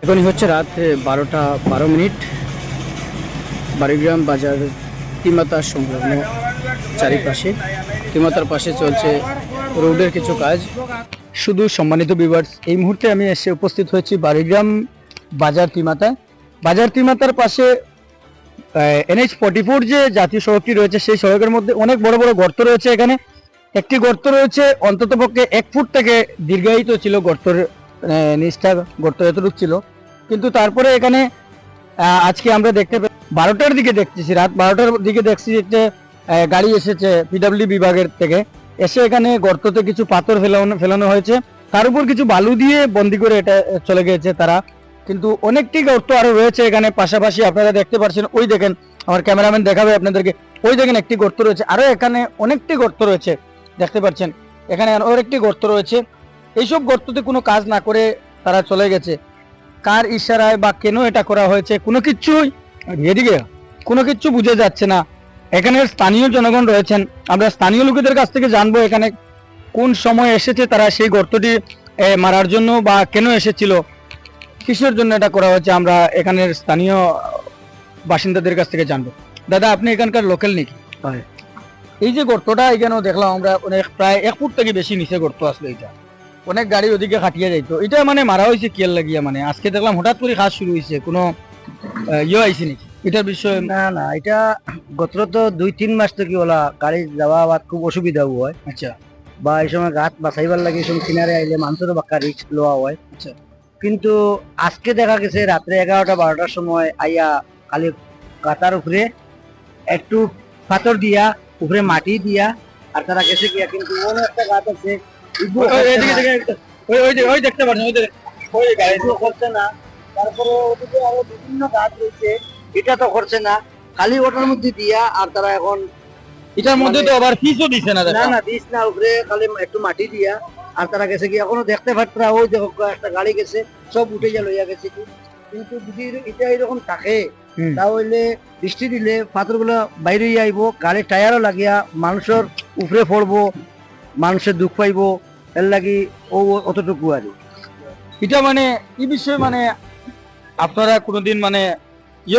এখনই হচ্ছে রাত 12টা 12 মিনিট। বাড়িগ্রাম বাজার তিমাতা সংলগ্ন চারিপাশে তিমাতার পাশে চলছে রোডের কিছু কাজ। শুধু সম্মানিত ভিউয়ার্স, এই মুহূর্তে আমি এসে উপস্থিত হয়েছি বাড়িগ্রাম বাজার তিমাতায়। বাজার তিমাতার পাশে NH-44 যে জাতীয় সড়কটি রয়েছে, সেই সড়কের মধ্যে অনেক বড় বড় গর্ত রয়েছে। এখানে একটি গর্ত রয়েছে অন্ততপক্ষে 1 ফুট থেকে দীর্ঘায়িত ছিল, গর্তের নিচটা গর্ত এতটুকু ছিল। কিন্তু তারপরে এখানে আজকে আমরা দেখতে 12টার দিকে দেখতেছি, রাত 12টার দিকে দেখছি যে গাড়ি এসেছে PWD বিভাগের থেকে, এসে এখানে গর্ততে কিছু পাথর ফেলানো হয়েছে, তার উপর কিছু বালু দিয়ে বন্দি করে এটা চলে গিয়েছে তারা। কিন্তু অনেকটি গর্ত আরো রয়েছে এখানে। পাশাপাশি আপনারা দেখতে পাচ্ছেন, ওই দেখেন, আমার ক্যামেরাম্যান দেখাবে আপনাদেরকে, ওই দেখেন একটি গর্ত রয়েছে, আরো এখানে অনেকটি গর্ত রয়েছে দেখতে পাচ্ছেন, এখানে আরো একটি গর্ত রয়েছে। এইসব গর্ততে কোনো কাজ না করে তারা চলে গেছে। কার ইশারায় বা কেন এটা করা হয়েছে কোনো কিচ্ছু বুঝে যাচ্ছে না। এখানের স্থানীয় জনগণ রয়েছেন, আমরা স্থানীয় লোকেদের কাছ থেকে জানবো এখানে কোন সময় এসেছে তারা সেই গর্তটি মারার জন্য, বা কেন এসেছিল, কিসের জন্য এটা করা হয়েছে, আমরা এখানের স্থানীয় বাসিন্দাদের কাছ থেকে জানবো। দাদা, আপনি এখানকার লোকাল নাকি? এই যে গর্তটা এখানেও দেখলাম আমরা, অনেক প্রায় 1 ফুট থেকে বেশি নিচে গর্ত আসলো, এটা অনেক গাড়ি ওদিকে খাটিয়ে যাইতো। এটা মানে মারা হয়েছে কিয়ার লাগিয়া, মানে আজকে দেখলাম হঠাৎ করে কাজ শুরু হয়েছে, কোনো আইছে নাকি এটার বিষয়ে? না, এটা গত তো 2-3 মাস থেকে ওলা গাড়ি যাওয়া আবার খুব অসুবিধা হয়। আচ্ছা। বা এই সময় গাছ বাঁচাইবার লাগে, এই সময় কিনারে আইলে মানুষেরও বাক্কা রিস্ক লওয়া হয়। আচ্ছা। কিন্তু আজকে দেখা গেছে রাত্রে 11টা-12টার সময় আইয়া খালি কাতার উপরে একটু পাথর দিয়া, উপরে মাটি দিয়া, আর তারা গেছে গিয়া, কিন্তু অন্য একটা গাছ আছে ওই দেখতে পাচ্ছেন, ওই গাড়ি করছে না। তারপরে ওদিকে আরো বিভিন্ন গাছ রয়েছে, এটা তো করছে না, খালি ওটার মধ্যে দিয়া। আর তারা এখন এটার মধ্যে তো আবার পিছও দিছে না। না দিস না, উপরে খালি একটু মাটি দিয়া। আর তারা গেছে কি, এখনো দেখতে পাচ্ছা, ওই দেখো একটা গাড়ি গেছে, সব উঠে যা লইয়া গেছে। কিন্তু যদি এটা এরকম থাকে, তাহলে বৃষ্টি দিলে পাথর গুলো বাইরে আইব, গাড়ির টায়ারও লাগিয়া মানুষের উপরে পড়বো, মানুষের দুঃখ পাইব। এর লাগি ও অতটুকু আর এটা মানে এই বিষয়ে মানে আপনারা কোনোদিন মানে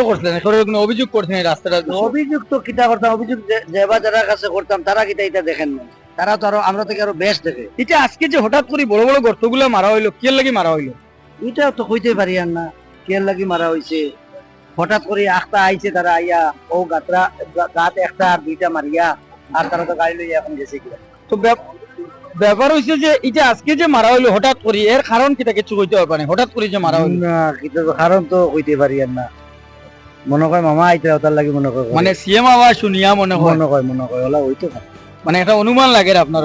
করছিলেন, কোনো অভিযোগ করছেন এই রাস্তাটা? অভিযোগ তো কিটা করতাম, অভিযোগ যেবা যারা কাছে করতাম তারা কিটা এটা দেখেন না, তারা তো আরো আমরা থেকে আরো বেশ দেখে। এটা আজকে যে হঠাৎ করে বড় বড় গর্তগুলো মারা হইলো, কি লাগি মারা হইলো এটা তো কইতে পারি আর না, কে লাগি মারা হইছে। হঠাৎ করে আখতা আইছে, তারা আইয়া ও গাত একটা আর দুইটা মারিয়া, আর তারা তো গাড়ি লইয়া এখন গেছে কিনা। তো ব্যাপার হইছে যে এটা আজকে যে মারা হইলো হঠাৎ করে, এর কারণ কিটা কিছু কইতে পারবে? হঠাৎ করে যে মারা হইলো না, কিন্তু কারণ তো কইতে পারি আর না। মনে হয় মামা আইতে তার লাগি মনে হয়, মানে সিএম আওয়াজ শুনিয়া মনে হয় ওলা হইতো না, মানে একটা অনুমান লাগে আপনার।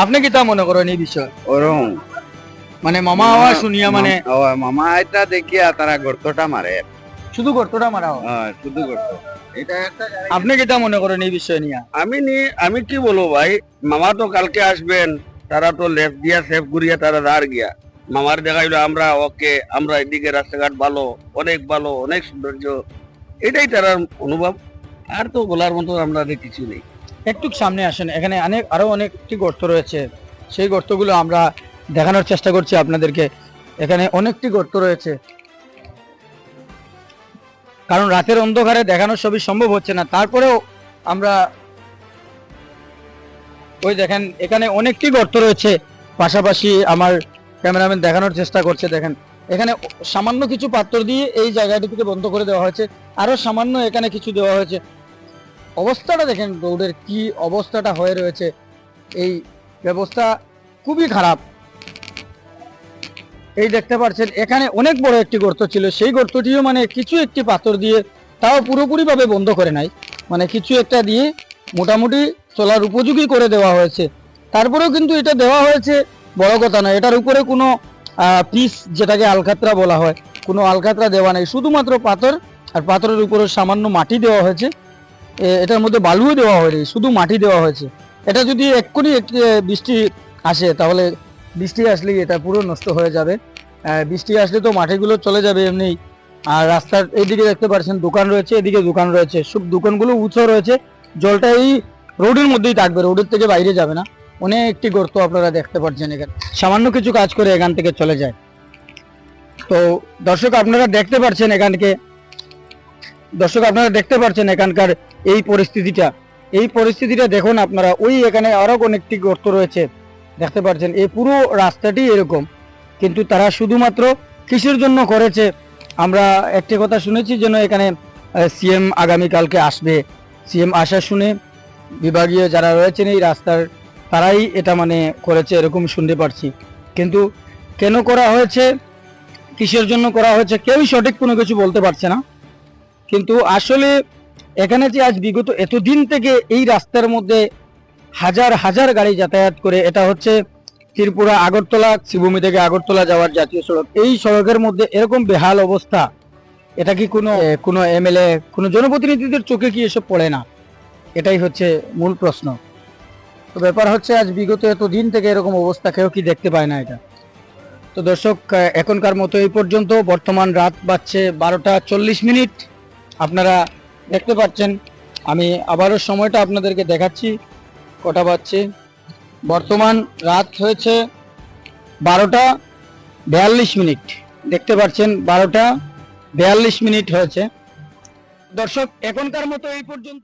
আপনি কি তা মনে করেন এই বিষয়? ওরকম মানে মামা আওয়াজ শুনিয়া মানে মামা এটা দেখিয়া তারা গর্তটা মারে, শুধু গর্তটা মারা হয়? শুধু গর্ত। এটা একটা আপনি কি তা মনে করেন এই বিষয় নিয়ে? আমি কি বলবো ভাই, মামা তো কালকে আসবেন, তারা তো লেফট দিয়া সেফ ঘুরিয়া তারা দাঁড় গিয়া মামার দেখাইলো আমরা ওকে, আমরা এদিকে রাস্তাঘাট ভালো, অনেক সৌন্দর্য, এটাই তার অনুভব। আর তো বলার মতো আমরা কিছু নেই। একটু সামনে আসেন, এখানে আরো অনেকটি গর্ত রয়েছে, সেই গর্তগুলো আমরা দেখানোর চেষ্টা করছি আপনাদেরকে। এখানে অনেকটি গর্ত রয়েছে, কারণ রাতের অন্ধকারে দেখানো সবই সম্ভব হচ্ছে না। তারপরেও আমরা ওই দেখেন এখানে অনেকটি গর্ত রয়েছে, পাশাপাশি আমার ক্যামেরাম্যান দেখানোর চেষ্টা করছে। দেখেন এখানে সামান্য কিছু পাত্র দিয়ে এই জায়গাটিকে বন্ধ করে দেওয়া হয়েছে, আরো সামান্য এখানে কিছু দেওয়া হয়েছে। অবস্থাটা দেখেন রোডের কি অবস্থাটা হয়ে রয়েছে, এই ব্যবস্থা খুবই খারাপ। এই দেখতে পাচ্ছেন এখানে অনেক বড় একটি গর্ত ছিল, সেই গর্তটিও মানে কিছু একটি পাথর দিয়ে, তাও পুরোপুরি ভাবে বন্ধ করে নাই, মানে কিছু একটা দিয়ে মোটামুটি চলার উপযোগী করে দেওয়া হয়েছে। তারপরেও কিন্তু এটা দেওয়া হয়েছে বড় কথা নয়, এটার উপরে কোনো পিস, যেটাকে আলকাতরা বলা হয়, কোনো আলকাতরা দেওয়া নেই, শুধুমাত্র পাথর, আর পাথরের উপরে সামান্য মাটি দেওয়া হয়েছে। এটার মধ্যে বালুও দেওয়া হয়নি, শুধু মাটি দেওয়া হয়েছে। এটা যদি এক্ষুনি বৃষ্টি আসে, তাহলে বৃষ্টি আসলেই এটা পুরো নষ্ট হয়ে যাবে। বৃষ্টি আসলে তো মাটিগুলো চলে যাবে এমনি। আর রাস্তার এইদিকে দেখতে পাচ্ছেন দোকান রয়েছে, এদিকে দোকান রয়েছে, সব দোকানগুলো উঁচু রয়েছে, জলটা এই রোডের মধ্যেই থাকবে, রোডের থেকে বাইরে যাবে না। অনেকটি গর্ত আপনারা দেখতে পাচ্ছেন, এখানে সামান্য কিছু কাজ করে এখান থেকে চলে যায়। তো দর্শক আপনারা দেখতে পাচ্ছেন এখানকার এই পরিস্থিতিটা দেখুন আপনারা। ওই এখানে আরো অনেকটি গর্ত রয়েছে দেখতে পাচ্ছেন। এই পুরো রাস্তাটি এরকম, কিন্তু তারা শুধুমাত্র কিসের জন্য করেছে? আমরা একটি কথা শুনেছি যেন এখানে সিএম আগামীকালকে আসবে, সিএম আসা শুনে বিভাগীয় যারা রয়েছেন এই রাস্তার তারাই এটা মানে করেছে এরকম শুনতে পারছি। কিন্তু কেন করা হয়েছে, কিসের জন্য করা হয়েছে, কেউই সঠিক কোনো কিছু বলতে পারছে না। কিন্তু আসলে এখানে যে আজ বিগত এতদিন থেকে এই রাস্তার মধ্যে হাজার হাজার গাড়ি যাতায়াত করে, এটা হচ্ছে ত্রিপুরা আগরতলা, শ্রীভূমি থেকে আগরতলা যাওয়ার জাতীয় সড়ক। এই সড়কের মধ্যে এরকম বেহাল অবস্থা, এটা কি কোনো এমএলএ, কোনো জনপ্রতিনিধিদের চোখে কি এসব পড়ে না? এটাই হচ্ছে মূল প্রশ্ন। তো ব্যাপার হচ্ছে আজ বিগত এতদিন থেকে এরকম অবস্থা কেউ কি দেখতে পায় না এটা। তো দর্শক, এখনকার মতো এই পর্যন্ত। বর্তমান রাত বাজছে 12:40। আপনারা দেখতে পাচ্ছেন, আমি আবারও সময়টা আপনাদেরকে দেখাচ্ছি কটা বাজছে। বর্তমান রাত হয়েছে 12:42। দেখতে পাচ্ছেন 12:42 হয়েছে। দর্শক, এখনকার মতো এই পর্যন্ত।